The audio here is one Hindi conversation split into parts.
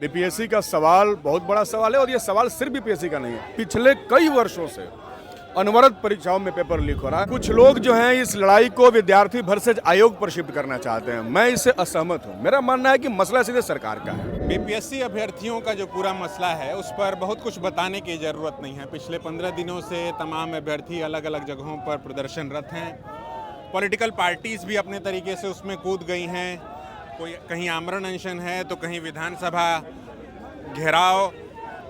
बीपीएससी का सवाल बहुत बड़ा सवाल है और ये सवाल सिर्फ बीपीएससी का नहीं है। पिछले कई वर्षों से अनवरत परीक्षाओं में पेपर लीक हो रहा है। कुछ लोग जो हैं इस लड़ाई को विद्यार्थी वर्सेज आयोग पर शिफ्ट करना चाहते हैं। मैं इससे असहमत हूं। मेरा मानना है कि मसला सीधे सरकार का है। बीपीएससी अभ्यर्थियों का जो पूरा मसला है उस पर बहुत कुछ बताने की ज़रूरत नहीं है। पिछले 15 दिनों से तमाम अभ्यर्थी अलग अलग जगहों पर प्रदर्शनरत हैं। पॉलिटिकल पार्टीज़ भी अपने तरीके से उसमें कूद गई हैं। कोई कहीं आमरण अनशन है तो कहीं विधानसभा घेराव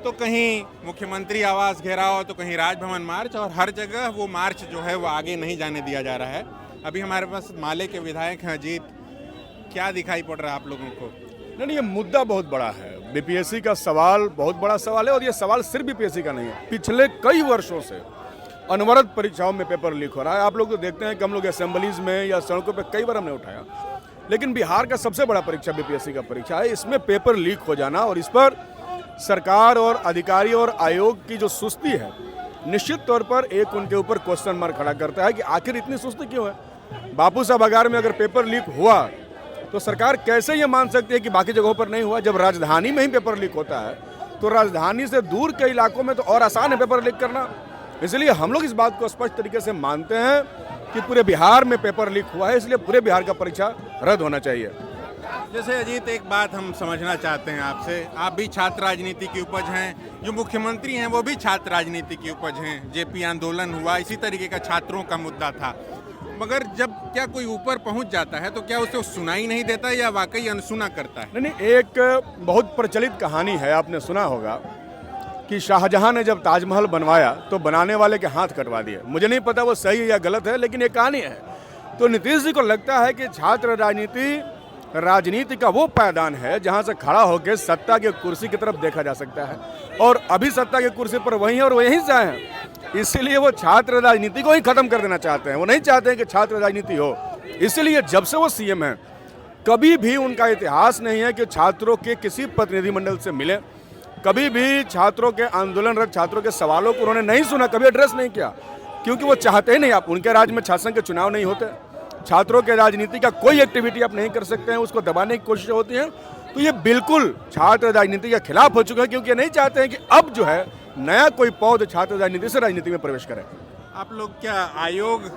तो कहीं मुख्यमंत्री आवास घेराव तो कहीं राजभवन मार्च, और हर जगह वो मार्च जो है वो आगे नहीं जाने दिया जा रहा है। अभी हमारे पास माले के विधायक हैं अजीत, क्या दिखाई पड़ रहा है आप लोगों को? नहीं, ये मुद्दा बहुत बड़ा है। बीपीएससी का सवाल बहुत बड़ा सवाल है और ये सवाल सिर्फ बीपीएससी का नहीं है। पिछले कई वर्षों से अनवरत परीक्षाओं में पेपर लीक हो रहा है। आप लोग तो देखते हैं कि हम लोग असेंबलीज में या सड़कों पर कई बार हमने उठाया, लेकिन बिहार का सबसे बड़ा परीक्षा बीपीएससी का परीक्षा है। इसमें पेपर लीक हो जाना और इस पर सरकार और अधिकारी और आयोग की जो सुस्ती है, निश्चित तौर पर एक उनके ऊपर क्वेश्चन मार्क खड़ा करता है कि आखिर इतनी सुस्ती क्यों है। बापू साहब अगार में अगर पेपर लीक हुआ तो सरकार कैसे ये मान सकती है कि बाकी जगहों पर नहीं हुआ। जब राजधानी में ही पेपर लीक होता है तो राजधानी से दूर के इलाकों में तो और आसान है पेपर लीक करना। इसलिए हम लोग इस बात को स्पष्ट तरीके से मानते हैं कि पूरे बिहार में पेपर लीक हुआ है, इसलिए पूरे बिहार का परीक्षा रद्द होना चाहिए। जैसे अजीत, एक बात हम समझना चाहते हैं आपसे, आप भी छात्र राजनीति की उपज हैं, जो मुख्यमंत्री हैं वो भी छात्र राजनीति की उपज हैं। जेपी आंदोलन हुआ, इसी तरीके का छात्रों का मुद्दा था, मगर जब क्या कोई ऊपर पहुंच जाता है तो क्या उसे सुनाई नहीं देता या वाकई अनसुना करता है? नहीं, एक बहुत प्रचलित कहानी है, आपने सुना होगा कि शाहजहां ने जब ताजमहल बनवाया तो बनाने वाले के हाथ कटवा दिए। मुझे नहीं पता वो सही है या गलत है, लेकिन एक कहानी है। तो नीतीश जी को लगता है कि छात्र राजनीति का वो पायदान है जहां से खड़ा होकर सत्ता की कुर्सी की तरफ देखा जा सकता है, और अभी सत्ता की कुर्सी पर वही है और वो यहीं से आए हैं। इसीलिए वो छात्र राजनीति को ही खत्म कर देना चाहते हैं। वो नहीं चाहते हैं कि छात्र राजनीति हो। इसीलिए जब से वो सीएम हैं कभी भी उनका इतिहास नहीं है कि छात्रों के किसी प्रतिनिधिमंडल से मिले, कभी भी छात्रों के आंदोलनरत छात्रों के सवालों को उन्होंने नहीं सुना, कभी एड्रेस नहीं किया, क्योंकि वो चाहते ही नहीं। आप उनके राज्य में छात्र संघ के चुनाव नहीं होते, छात्रों के राजनीति का कोई एक्टिविटी आप नहीं कर सकते हैं, उसको दबाने की कोशिश होती है। तो ये बिल्कुल छात्र राजनीति के खिलाफ हो चुका है, क्योंकि ये नहीं चाहते हैं कि अब जो है नया कोई पौध छात्र राजनीति से राजनीति में प्रवेश करे। आप लोग क्या आयोग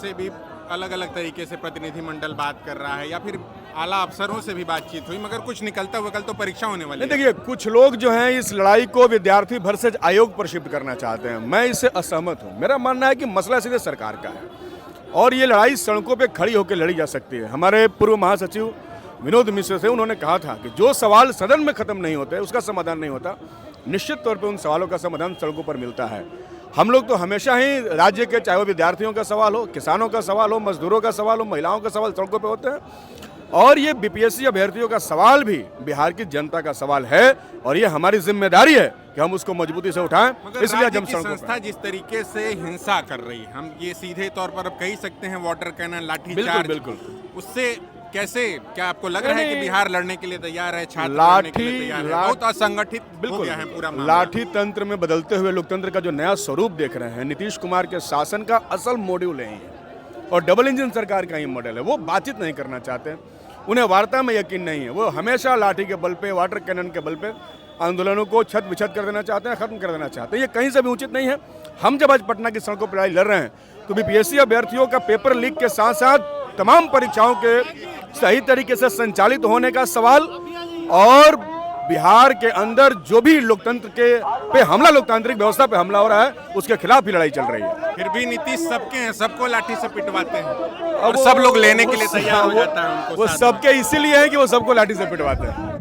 से भी अलग अलग तरीके से प्रतिनिधिमंडल बात कर रहा है या फिर आला अफसरों से भी बातचीत हुई, मगर कुछ निकलता हुआ कल तो परीक्षा होने वाली है? देखिए, कुछ लोग जो हैं इस लड़ाई को विद्यार्थी वर्सेज आयोग पर शिफ्ट करना चाहते हैं। मैं इससे असहमत हूं। मेरा मानना है कि मसला सीधे सरकार का है और ये लड़ाई सड़कों पे खड़ी होकर लड़ी जा सकती है। हमारे पूर्व महासचिव विनोद मिश्र से उन्होंने कहा था कि जो सवाल सदन में खत्म नहीं होते उसका समाधान नहीं होता। निश्चित तौर पे उन सवालों का समाधान सड़कों पर मिलता है। हम लोग तो हमेशा ही राज्य के, चाहे वो विद्यार्थियों का सवाल हो, किसानों का सवाल हो, मजदूरों का सवाल हो, महिलाओं का सवाल, सड़कों पे होते हैं। और ये बीपीएससी अभ्यर्थियों का सवाल भी बिहार की जनता का सवाल है और ये हमारी जिम्मेदारी है कि हम उसको मजबूती से उठाएं। इसलिए जब संस्था जिस तरीके से हिंसा कर रही है, हम ये सीधे तौर पर अब कह ही सकते हैं, वाटर कैनन, लाठीचार्ज, बिल्कुल, उससे कैसे, क्या आपको लग रहा है कि बिहार लड़ने के लिए तैयार है? छात्र लड़ने के लिए तैयार है? बहुत असंगठित हो गया है पूरा मामला। लाठी तंत्र में बदलते हुए लोकतंत्र का जो नया स्वरूप देख रहे हैं, नीतीश कुमार के शासन का असल मॉड्यूल है और डबल इंजन सरकार का ही मॉडल है। वो बातचीत नहीं करना चाहते, उन्हें वार्ता में यकीन नहीं है। वो हमेशा लाठी के बल पे, वाटर कैनन के बल पे आंदोलनों को छत विछत कर देना चाहते हैं, खत्म कर देना चाहते हैं। ये कहीं से भी उचित नहीं है। हम जब आज पटना की सड़कों पर लड़ाई लड़ रहे हैं तो बीपीएससी अभ्यर्थियों का पेपर लीक के साथ साथ तमाम परीक्षाओं के सही तरीके से संचालित होने का सवाल और बिहार के अंदर जो भी लोकतंत्र के पे हमला, लोकतांत्रिक व्यवस्था पे हमला हो रहा है, उसके खिलाफ ही लड़ाई चल रही है। फिर भी नीतीश सबके हैं, सबको लाठी से पिटवाते हैं और सब लोग लेने के लिए तैयार हो जाता है उनको। वो सबके इसीलिए है कि वो सबको लाठी से पिटवाते हैं।